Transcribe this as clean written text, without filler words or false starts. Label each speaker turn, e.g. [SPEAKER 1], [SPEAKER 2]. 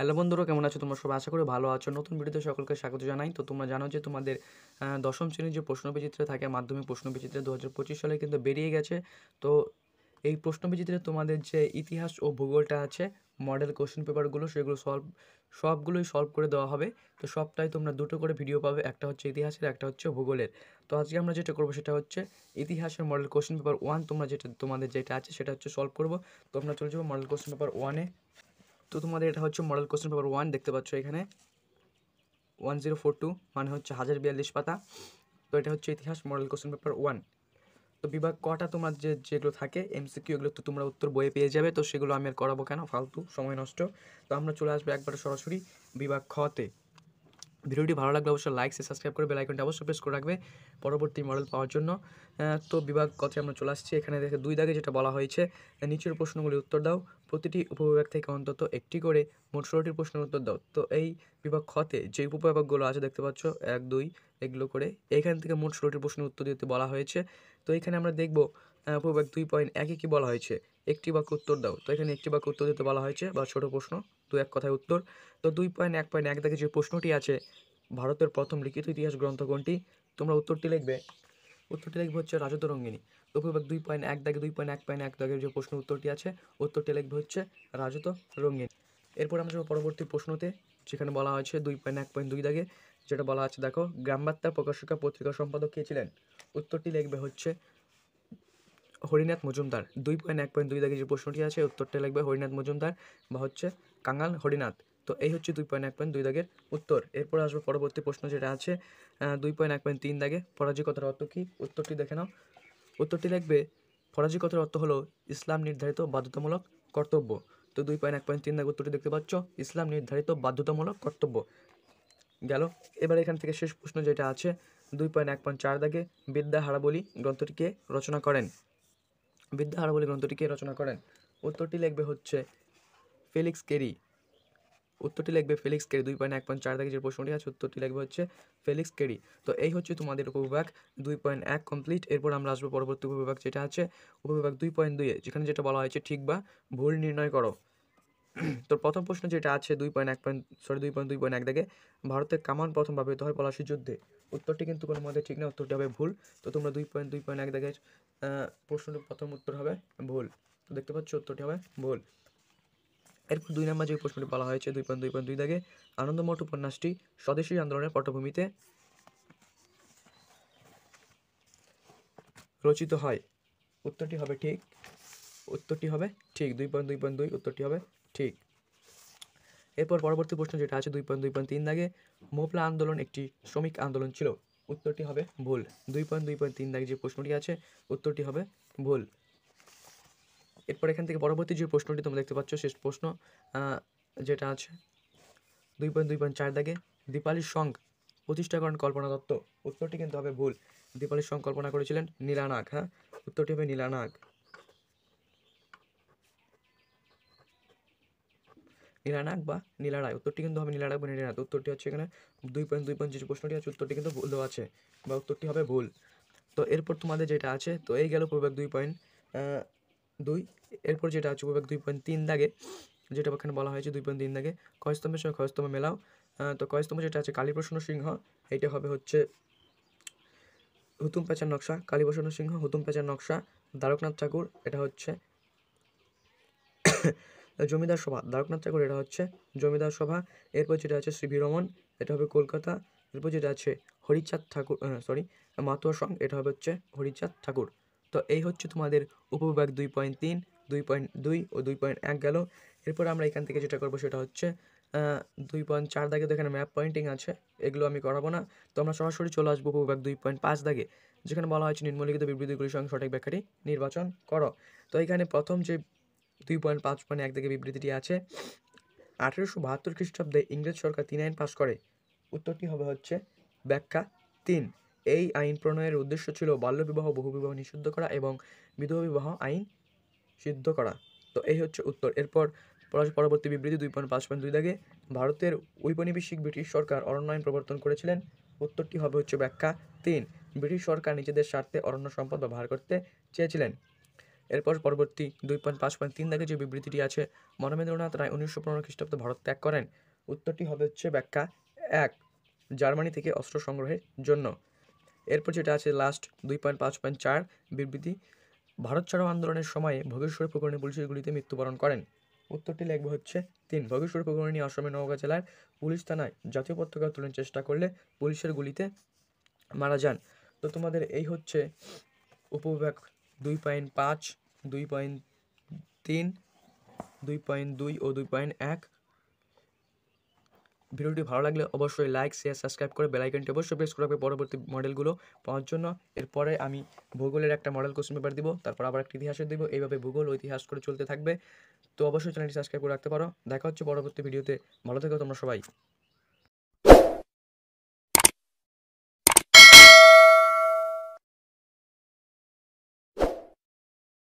[SPEAKER 1] Hello বন্ধুরা, কেমন আছো তোমরা সবাই? আশা করি ভালো আছো। নতুন ভিডিওতে সকলকে স্বাগত জানাই। তো তোমরা জানো যে তোমাদের দশম শ্রেণীর যে প্রশ্নবিচিত্র থাকে, মাধ্যমিক প্রশ্নবিচিত্র 2025 সালে কিন্তু বেরিয়ে গেছে। তো এই প্রশ্নবিচিত্রে তোমাদের যে ইতিহাস ও ভূগোলটা আছে, মডেল কোশ্চেন পেপারগুলো, সেগুলো সবগুলোই সলভ করে দেওয়া হবে। তো সবটাই তোমরা দুটো করে ভিডিও পাবে, একটা হচ্ছে ইতিহাসের, একটা হচ্ছে ভূগোলের। তো আজকে আমরা যেটা করবো সেটা হচ্ছে ইতিহাসের মডেল কোশ্চেন পেপার 1, তোমাদের যেটা আছে সেটা হচ্ছে সলভ করবো। তো আমরা চলে যাবো মডেল কোশ্চেন পেপার 1-এ। তো তোমাদের এটা হচ্ছে মডেল কোশ্চেন পেপার 1, দেখতে পাচ্ছ এখানে 1042, মানে হচ্ছে 1042 পাতা। তো এটা হচ্ছে ইতিহাস মডেল কোশ্চেন পেপার 1। তো বিভাগ কটা তোমার যেগুলো থাকে এমসিকিউ, এগুলো তো তোমরা উত্তর বইয়ে পেয়ে যাবে। তো সেগুলো আমি আর করাবো কেন, ফালতু সময় নষ্ট। তো আমরা চলে আসবো একবারে সরাসরি বিভাগ খতে। ভিডিওটি ভালো লাগলে অবশ্যই লাইক সাবস্ক্রাইব করে বেল আইকনটা অবশ্যই প্রেস করে রাখবে পরবর্তী মডেল পাওয়ার জন্য। তো বিভাগ কথে আমরা চলে আসছি। এখানে দেখে 2 দাগে যেটা বলা হয়েছে, নিচের প্রশ্নগুলির উত্তর দাও, প্রতিটি উপবিভাগ থেকে অন্তত একটি করে মোট 16টি প্রশ্নের উত্তর দাও। তো এই বিভাগ খতে যে উপবিভাগগুলো আছে দেখতে পাচ্ছ 1, 2 এগুলো করে, এখান থেকে মোট 16টি প্রশ্নের উত্তর দিতে বলা হয়েছে। তো এখানে আমরা দেখব উপবিভাগ 2.1-এ কী বলা হয়েছে, একটি বাক্য উত্তর দাও। তো এখানে একটি বাক্য উত্তর দিতে বলা হয়েছে, বা ছোট প্রশ্ন, 2-1 কথায় উত্তর। তো 2.1.1 দাগে যে প্রশ্নটি আছে, ভারতের প্রথম লিখিত ইতিহাস গ্রন্থ কোনটি? তোমরা উত্তরটি লিখবে হচ্ছে রাজতরঙ্গিনী। উপবিভাগ 2.1 দাগে 2.1.1 দাগের যে প্রশ্ন উত্তরটি আছে, উত্তরটি লিখবে হচ্ছে রাজতরঙ্গিনী। এরপর আমরা যাবো পরবর্তী প্রশ্নতে, যেখানে বলা হয়েছে 2.1.2 দাগে, যেটা বলা আছে দেখো, গ্রামবার্তা প্রকাশিকা পত্রিকার সম্পাদক কে ছিলেন? উত্তরটি লিখবে হচ্ছে হরিনাথ মজুমদার। 2.1.2 দাগে যে প্রশ্নটি আছে, উত্তরটা লিখবে হরিনাথ মজুমদার, বা হচ্ছে কাঙাল হরিনাথ। তো এই হচ্ছে 2.1.2 দাগের উত্তর। এরপর আসবে পরবর্তী প্রশ্ন, যেটা আছে 2.1.3 দাগে, পরাজয় কথার অর্থ কী? উত্তরটি দেখে নাও। উত্তরটি লিখবে ফরাজি কথার অর্থ হলো ইসলাম নির্ধারিত বাধ্যতামূলক কর্তব্য। তো 2.1.3 দাগে উত্তরটি দেখতে পাচ্ছ, ইসলাম নির্ধারিত বাধ্যতামূলক কর্তব্য গেল। এবার এখান থেকে শেষ প্রশ্ন যেটা আছে 2.1.4 দাগে, বিদ্যাহারাবলী গ্রন্থটিকে রচনা করেন? বিদ্যাহারাবলী গ্রন্থটিকে রচনা করেন? উত্তরটি লিখবে হচ্ছে ফেলিক্স কেরি। উত্তরটি লিখবে ফেলিক্স কেরি। 2.1.4 দাগে যে প্রশ্নটি আছে, উত্তরটি লিখবে হচ্ছে ফেলিক্স কেরি। তো এই হচ্ছে তোমাদের উপবিভাগ 2.1 কমপ্লিট। এরপর আমরা আসবো পরবর্তী উপবিভাগ, যেটা আছে উপবিভাগ 2.2-এ, যেখানে যেটা বলা হয়েছে ঠিক বা ভুল নির্ণয় করো। তো প্রথম প্রশ্ন যেটা আছে 2.1 দাগে, ভারতের কামান প্রথম ব্যবহৃত হয় পলাশী যুদ্ধে? উত্তরটি কিন্তু কোনো মতে ঠিক না, উত্তরটি হবে ভুল। তো তোমরা 2.1 দাগের প্রশ্নটির প্রথম উত্তর হবে ভুল। তো দেখতে পাচ্ছ উত্তরটি হবে ভুল। এরপর 2 নম্বর যে প্রশ্নটি বলা হয়েছে 2.2 দাগে, আনন্দমঠ উপন্যাসটি স্বদেশী আন্দোলনের পটভূমিতে রচিত হয়? উত্তরটি হবে ঠিক। উত্তরটি হবে ঠিক। 2.2 উত্তরটি হবে ঠিক। এরপর পরবর্তী প্রশ্ন যেটা আছে 2.2.3 দাগে, মোপলা আন্দোলন একটি শ্রমিক আন্দোলন ছিল? উত্তরটি হবে ভুল। 2.2.3 দাগে যে প্রশ্নটি আছে, উত্তরটি হবে ভুল। এরপর এখান থেকে পরবর্তী যে প্রশ্নটি তোমরা দেখতে পাচ্ছ, শেষ প্রশ্ন যেটা আছে 2.2.4 দাগে, দীপালির সং প্রতিষ্ঠা করেন কল্পনা দত্ত? উত্তরটি কিন্তু হবে ভুল। দীপালির সং কল্পনা করেছিলেন নীলা নাগ। হ্যাঁ, উত্তরটি হবে নীলা নাগ। নীলানাগ বা নীলারায়, উত্তরটি কিন্তু হবে নীলানাগ বা নীলানাথ। উত্তরটি হচ্ছে এখানে 2.2 যে প্রশ্নটি আছে, উত্তরটি কিন্তু ভুল দেওয়া আছে, বা উত্তরটি হবে ভুল। তো এরপর তোমাদের যেটা আছে, তো এই গেল উপবিভাগ 2.2। এরপর যেটা আছে উপবিভাগ 2.3 দাগে, যেটা এখানে বলা হয়েছে 2.3 দাগে, ক্ষয়স্তম্ভের সঙ্গে ক্ষয়স্তম্ভ মেলাও। তো ক্ষয়স্তম্ভ যেটা আছে কালীপ্রসন্ন সিংহ, এইটা হবে হচ্ছে হুতুম প্যাঁচার নকশা। কালীপ্রসন্ন সিংহ, হুতুম প্যাঁচার নকশা। দ্বারকনাথ ঠাকুর, এটা হচ্ছে জমিদার সভা। দ্বারকনাথ ঠাকুর, এটা হচ্ছে জমিদার সভা। এরপর যেটা আছে শ্রী বীরমন, এটা হবে কলকাতা। এরপর যেটা আছে হরিচাঁদ ঠাকুর, মাতুয়া সং, এটা হবে হচ্ছে হরিচাঁদ ঠাকুর। তো এই হচ্ছে তোমাদের উপবিভাগ 2.3, 2.2 ও 2.1 গেল। এরপর আমরা এখান থেকে যেটা করবো সেটা হচ্ছে 2.4 দাগে, তো এখানে ম্যাপ পয়েন্টিং আছে, এগুলো আমি করাবো না। তো আমরা সরাসরি চলে আসবো উপবিভাগ 2.5 দাগে, যেখানে বলা হয়েছে নিম্নলিখিত বিবৃতিগুলির সঙ্গে সঠিক ব্যাখ্যাটি নির্বাচন করো। তো এখানে প্রথম যে 2.5.1 থেকে বিবৃতিটি আছে, 1872 খ্রিস্টাব্দে ইংরেজ সরকার 3 আইন পাশ করে? উত্তরটি হবে হচ্ছে ব্যাখ্যা 3। এই আইন প্রণয়নের উদ্দেশ্য ছিল বাল্যবিবাহ, বহুবিবাহ নিষিদ্ধ করা এবং বিধবা বিবাহ আইন সিদ্ধ করা। তো এই হচ্ছে উত্তর। এরপর পরবর্তী বিবৃতি 2.5.2 দাগে, ভারতের ঔপনিবেশিক ব্রিটিশ সরকার অরণ্য আইন প্রবর্তন করেছিলেন? উত্তরটি হবে হচ্ছে ব্যাখ্যা 3। ব্রিটিশ সরকার নিজেদের স্বার্থে অরণ্য সম্পদ ব্যবহার করতে চেয়েছিলেন। এরপর পরবর্তী 2.5.3 দাগে যে বিবৃতিটি আছে, মহামেন্দ্রনাথ রায় 1915 খ্রিস্টাব্দে ভারত ত্যাগ করেন। উত্তরটি হবে হচ্ছে ব্যাখ্যা 1, জার্মানি থেকে অস্ত্র সংগ্রহের জন্য। এরপর যেটা আছে লাস্ট 2.5.4 বিবৃতি, ভারত ছাড়ো আন্দোলনের সময়ে ভোগেশ্বরী প্রকরণে পুলিশের গুলিতে মৃত্যুবরণ করেন। উত্তরটি লিখবে হচ্ছে 3, ভোগেশ্বরী প্রকরণে আসামের নওগাঁ জেলার পুলিশ থানায় জাতীয় পতাকা উত্তোলনের চেষ্টা করলে পুলিশের গুলিতে মারা যান। তো তোমাদের এই হচ্ছে উপবিভাগ 2.5, 2.3, 2.2 ও 2.1। ভিডিওটি ভালো লাগলে অবশ্যই লাইক, শেয়ার, সাবস্ক্রাইব করে বেল আইকনটি অবশ্যই প্রেস করে রাখবে পরবর্তী মডেলগুলো পাওয়ার জন্য। এরপরে আমি ভূগোলের একটা মডেল কোশ্চেন পেপার দিব, তারপর আবার একটা ইতিহাসের দিব, এইভাবে ভূগোল ও ইতিহাস করে চলতে থাকবে। তো অবশ্যই চ্যানেলটি সাবস্ক্রাইব করে রাখতে পারো। দেখা হচ্ছে পরবর্তী ভিডিওতে। ভালো থেকো তোমরা সবাই।